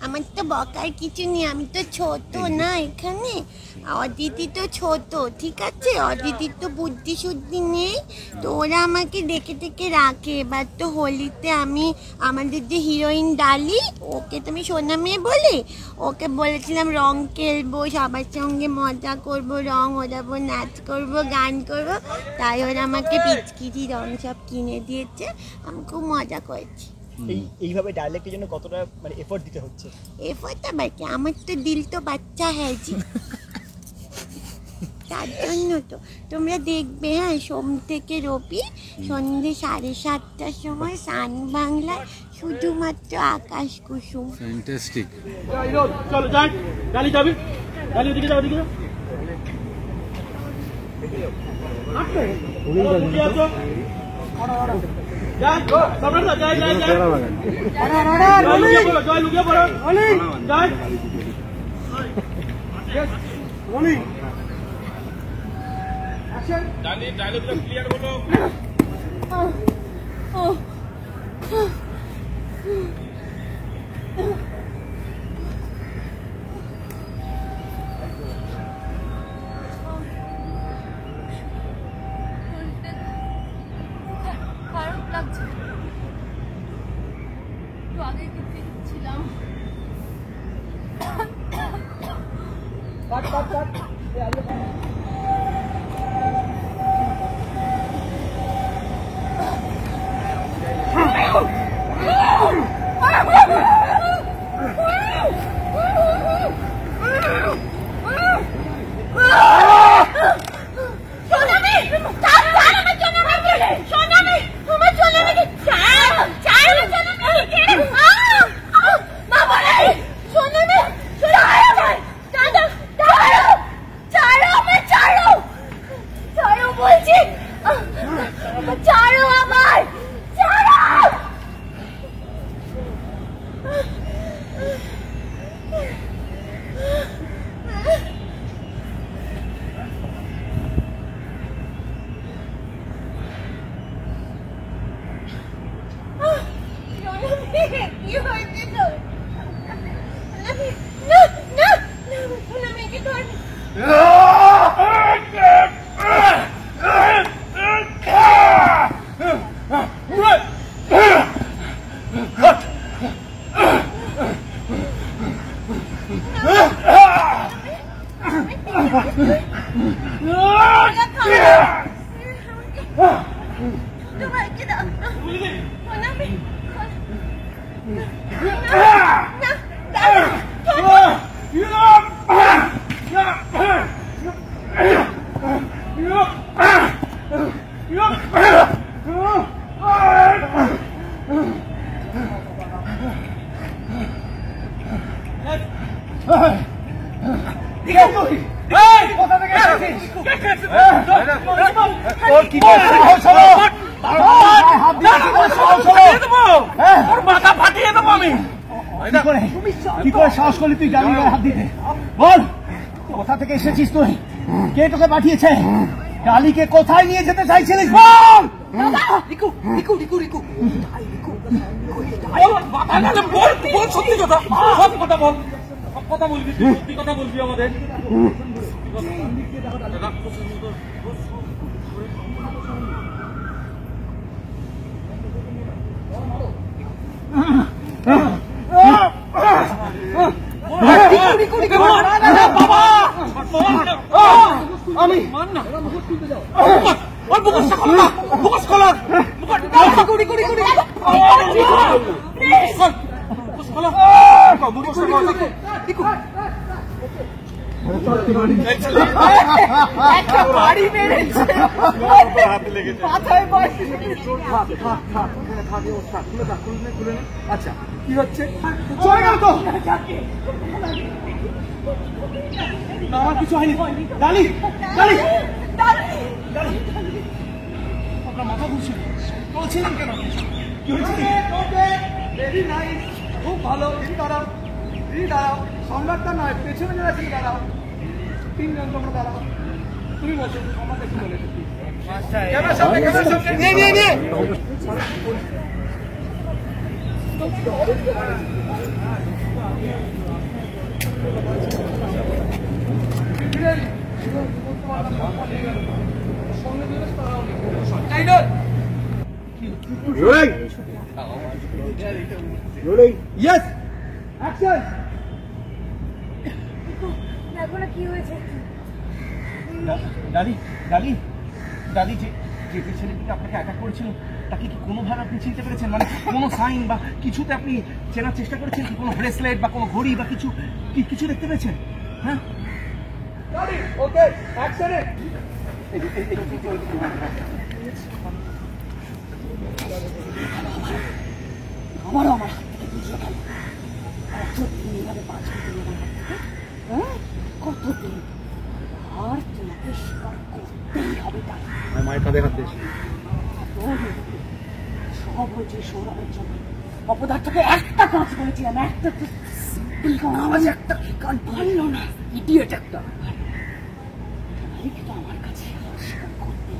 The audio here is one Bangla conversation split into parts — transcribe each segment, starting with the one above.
আমার তো বকার কিছু নেই, আমি তো ছোট না এখানে। অদিতি তো ছোট, ঠিক আছে, অদিতির তো বুদ্ধি শুদ্ধি নেই, তো ওরা আমাকে ডেকে ডেকে রাখে। এবার তো হোলিতে আমি আমাদের যে হিরোইন ডালি, ওকে তুমি সোনা মেয়ে বলে, ওকে বলেছিলাম রং খেলবো, সবার সঙ্গে মজা করব, রং ওড়াবো, নাচ করব, গান করব, তাই ওরা আমাকে পিচকিরি রং সব কিনে দিয়েছে। আমি খুব মজা করেছি। এইভাবে ডায়লেক্টের জন্য কতটা মানে এফোর্ট দিতে হচ্ছে? এফোর্ট আবার কি, আমার তো দিল তো বাচ্চা হ্যাঁ জি, তার জন্য তো তোমরা দেখবে। হ্যাঁ, সোম থেকে রবি সন্ধ্যে 7:30টার সময় সান বাংলায়, শুধুমাত্র আকাশ কুসুম। ফ্যান্টাস্টিক। চলো যাই, ডালি যাবি, ডালি ওদিকে যাও, ওদিকে যাও। খারাপ লাগছে, একটু আগে ছিলাম। কি করে সাহস করলি তুই ডালির গায়ে হাত দিতে? বল, কোথা থেকে এসেছিস তুই? কে তোকে পাঠিয়েছে? ডালিকে কোথায় নিয়ে যেতে চাইছিলিস? বল। রিকু রিকু রিকু রিকু বল, সত্যি কথা, সব কথা বল, সব কথা বলবি, সত্যি কথা বলবি আমাদের। আমি আচ্ছা কি হচ্ছে? চলে গেল তো, আমার কিছু হয়নি। ডালি ডালি আপনার মাথা ঘুরছে, চলছিলেন কেন? কি হয়েছে? ভেরি নাইস, খুব ভালো। দাঁড়াও দাঁড়াও, সম্রাটটা নয়, পেছনে যারা ছিল দাঁড়াও, তিনজন তোমরা দাঁড়াও। তুমি বলছো সম্রাট একটু বলে Rolling. Rolling. Yes. Action. ডালি ডালি ডালি যে যে ছেলেটিকে আপনাকে অ্যাটাক করেছিল তাকে কি কোনোভাবে আপনি চিনতে পেরেছেন, মানে কোনো সাইন বা কিছুতে আপনি চেনার চেষ্টা করেছেন কি, কোনো ব্রেসলেট বা কোনো ঘড়ি বা কিছু কিছু দেখতে পেয়েছেন? হ্যাঁ, Ready. Okay. Action. আমারও আমার হাত থেকে বুঝিয়ে গেল কতদিন এভাবে বাঁচবে তুমি আমার হাত থেকে, হ্যাঁ কতদিন, আর তোমাকে স্বীকার করতেই হবে। তাই মায়ের কাঁধে হাত দিস। সব হয়েছে সৌরভের জন্য। অপদার্থকে একটা কাজ করেছিলাম, একটা আওয়াজ একটা কান ভাঙল না, ইডিয়েট একটা। কিন্তু আমার কাছে স্বীকার করতেই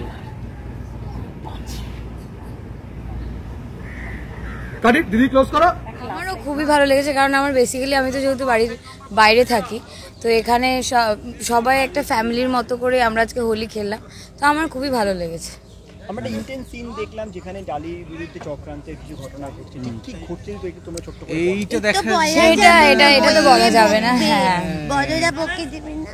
হবে। কাট ইট, দিদি ক্লোজ করো। আমারও খুবই ভালো লেগেছে, কারণ আমার বেসিক্যালি আমি তো যেহেতু বাড়ির বাইরে থাকি, তো এখানে সবাই একটা ফ্যামিলির মতো করে আমরা আজকে হোলি খেললাম, তো আমার খুবই ভালো লেগেছে। আমরা একটা ইন্টেন্স সিন দেখলাম যেখানে ডালির বিরুদ্ধে চক্রান্তের কিছু ঘটনা ঘটছে, ঠিক কি ঘটছে তো একটু তোমরা ছোট্ট করে এইটা দেখা এটা তো বলা যাবে না। হ্যাঁ, বড়রা বকে দেবে না।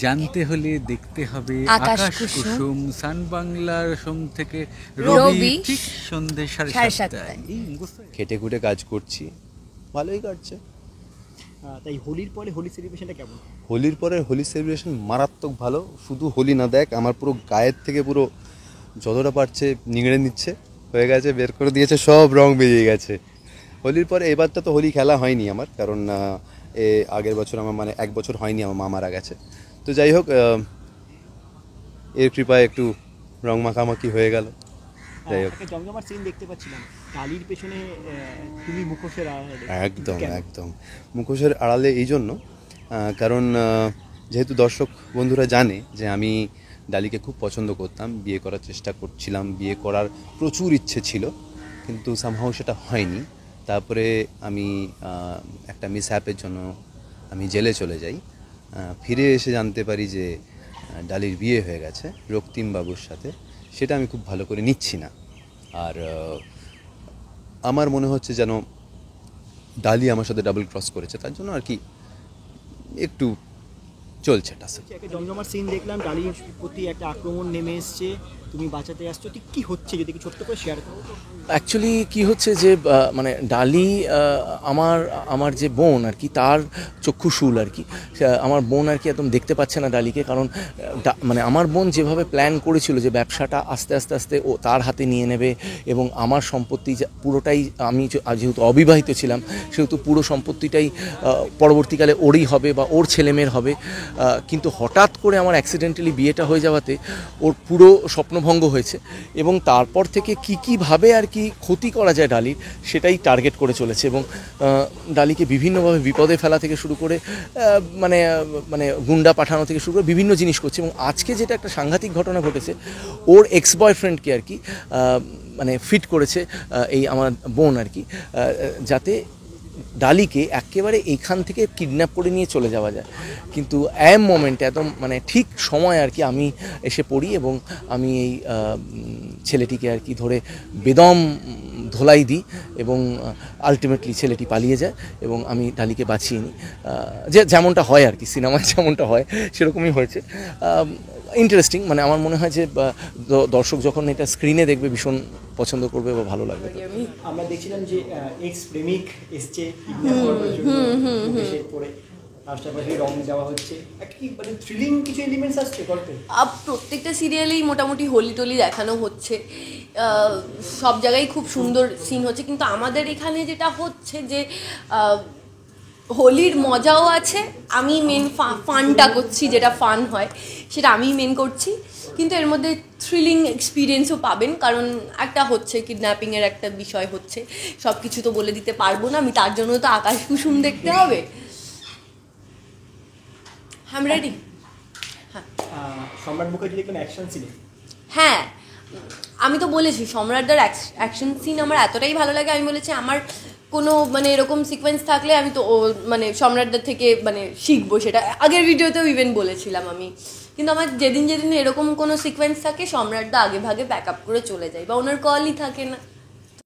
জানতে হলে দেখতে হবে আকাশ আকাশ কুসুম, কুসুম, সান বাংলার সোম থেকে রবি, রবি, ঠিক সন্ধ্যে 7:30। এই মুখস্থ হয়ে খেটে খুঁটে কাজ করছি, ভালোই কাটছে। তাই হোলির পরে হোলি সেলিব্রেশনটা কেমন? হোলির পরে হোলি সেলিব্রেশন মারাত্মক ভালো। শুধু হোলি না, দেখ আমার পুরো গায়ের থেকে পুরো যতটা পারছে নিংড়ে নিচ্ছে, হয়ে গেছে, বের করে দিয়েছে, সব রং বেরিয়ে গেছে। হোলির পরে এবারটা তো হোলি খেলা হয়নি আমার, কারণ আগের বছর আমার মানে 1 বছর হয়নি, আমার মা মারা গেছে। তো যাই হোক, এর কৃপায় একটু রং মাখামাখি হয়ে গেল। যাই হোক, একটা জমজমাট সিন দেখতে পাচ্ছিলাম ডালির পেছনে, তুমি মুখোশের আড়ালে। একদম কেন? একদম মুখোশের আড়ালে এই জন্য, কারণ যেহেতু দর্শক বন্ধুরা জানে যে আমি ডালিকে খুব পছন্দ করতাম, বিয়ে করার চেষ্টা করছিলাম, বিয়ে করার প্রচুর ইচ্ছে ছিল, কিন্তু সামহাও সেটা হয়নি। তারপরে আমি একটা মিসহ্যাপের জন্য আমি জেলে চলে যাই। ফিরে এসে জানতে পারি যে ডালির বিয়ে হয়ে গেছে রক্তিম বাবুর সাথে। সেটা আমি খুব ভালো করে নিচ্ছি না, আর আমার মনে হচ্ছে যেন ডালি আমার সাথে ডাবল ক্রস করেছে, তার জন্য আর কি একটু চলছে টাসেল। একটা জমজমাট সিন দেখলাম, ডালির প্রতি একটা আক্রমণ নেমে এসছে, তুমি বাঁচাতে আসছো, ঠিক কি হচ্ছে যদি একটু ছোট্ট করে শেয়ার করো। অ্যাকচুয়ালি কী হচ্ছে যে মানে ডালি আমার যে বোন আর কি, তার চক্ষুশূল আর কি, আমার বোন আর কি একদম দেখতে পাচ্ছে না ডালিকে, কারণ মানে আমার বোন যেভাবে প্ল্যান করেছিল যে ব্যবসাটা আস্তে আস্তে আস্তে ও তার হাতে নিয়ে নেবে, এবং আমার সম্পত্তি পুরোটাই, আমি যেহেতু অবিবাহিত ছিলাম সেহেতু পুরো সম্পত্তিটাই পরবর্তীকালে ওরই হবে বা ওর ছেলেমেয়ের হবে। কিন্তু হঠাৎ করে আমার অ্যাক্সিডেন্টালি বিয়েটা হয়ে যাওয়াতে ওর পুরো স্বপ্নভঙ্গ হয়েছে, এবং তারপর থেকে কীভাবে আর কি ক্ষতি করা যায় ডালির, সেটাই টার্গেট করে চলেছে, এবং ডালিকে বিভিন্নভাবে বিপদে ফেলা থেকে শুরু করে মানে মানে গুন্ডা পাঠানো থেকে শুরু করে বিভিন্ন জিনিস করছে। এবং আজকে যেটা একটা সাংঘাতিক ঘটনা ঘটেছে, ওর এক্স বয়ফ্রেন্ডকে আর কি মানে ফিট করেছে এই আমার বোন আর কি, যাতে ডালিকে একেবারে এইখান থেকে কিডন্যাপ করে নিয়ে চলে যাওয়া যায়। কিন্তু মোমেন্টে একদম মানে ঠিক সময় আর কি আমি এসে পড়ি, এবং আমি এই ছেলেটিকে আর কি ধরে বেদম ধোলাই দিই, এবং আলটিমেটলি ছেলেটি পালিয়ে যায়, এবং আমি ডালিকে বাঁচিয়ে নিই। যেমনটা হয় আর কি, সিনেমায় যেমনটা হয় সেরকমই হয়েছে। ইন্টারেস্টিং, মানে আমার মনে হয় যে দর্শক যখন এটা স্ক্রিনে দেখবে ভীষণ পছন্দ করবে বা ভালো লাগবে। আমরা দেখছিলাম যে এক্স প্রেমিক এসছে কিডন্যাপ করার জন্য, মুখোশের পরে আশপাশে রং দেওয়া হচ্ছে, একটা কি মানে থ্রিলিং কিছু এলিমেন্টস আসছে গল্পে। প্রত্যেকটা সিরিয়ালেই মোটামুটি হোলি টোলি দেখানো হচ্ছে, সব জায়গায় খুব সুন্দর সিন হচ্ছে, কিন্তু আমাদের এখানে যেটা হচ্ছে যে হোলির মজাও আছে, আমি মেন ফানটা করছি, যেটা ফান হয় সেটা আমি মেন করছি, কিন্তু এর মধ্যে থ্রিলিং এক্সপিরিয়েন্সও পাবেন, কারণ একটা হচ্ছে কিডন্যাপিংয়ের একটা বিষয় হচ্ছে, সব কিছু তো বলে দিতে পারবো না আমি, তার জন্য তো আকাশ কুসুম দেখতে হবে। হ্যাঁ, রেডি। হ্যাঁ, সম্রাট মুখার্জি দেখলাম অ্যাকশন সিনে। হ্যাঁ, আমি তো বলেছি সম্রাটদার অ্যাকশন সিন আমার এতটাই ভালো লাগে, আমি বলেছি আমার কোনো মানে এরকম সিকোয়েন্স থাকলে আমি তো মানে সম্রাটদার থেকে মানে শিখবো, সেটা আগের ভিডিওতেও ইভেন বলেছিলাম আমি। কিন্তু আমার যেদিন যেদিন এরকম কোনো সিকোয়েন্স থাকে সম্রাটদা আগে ভাগে ব্যাক আপ করে চলে যায় বা ওনার কলই থাকে না।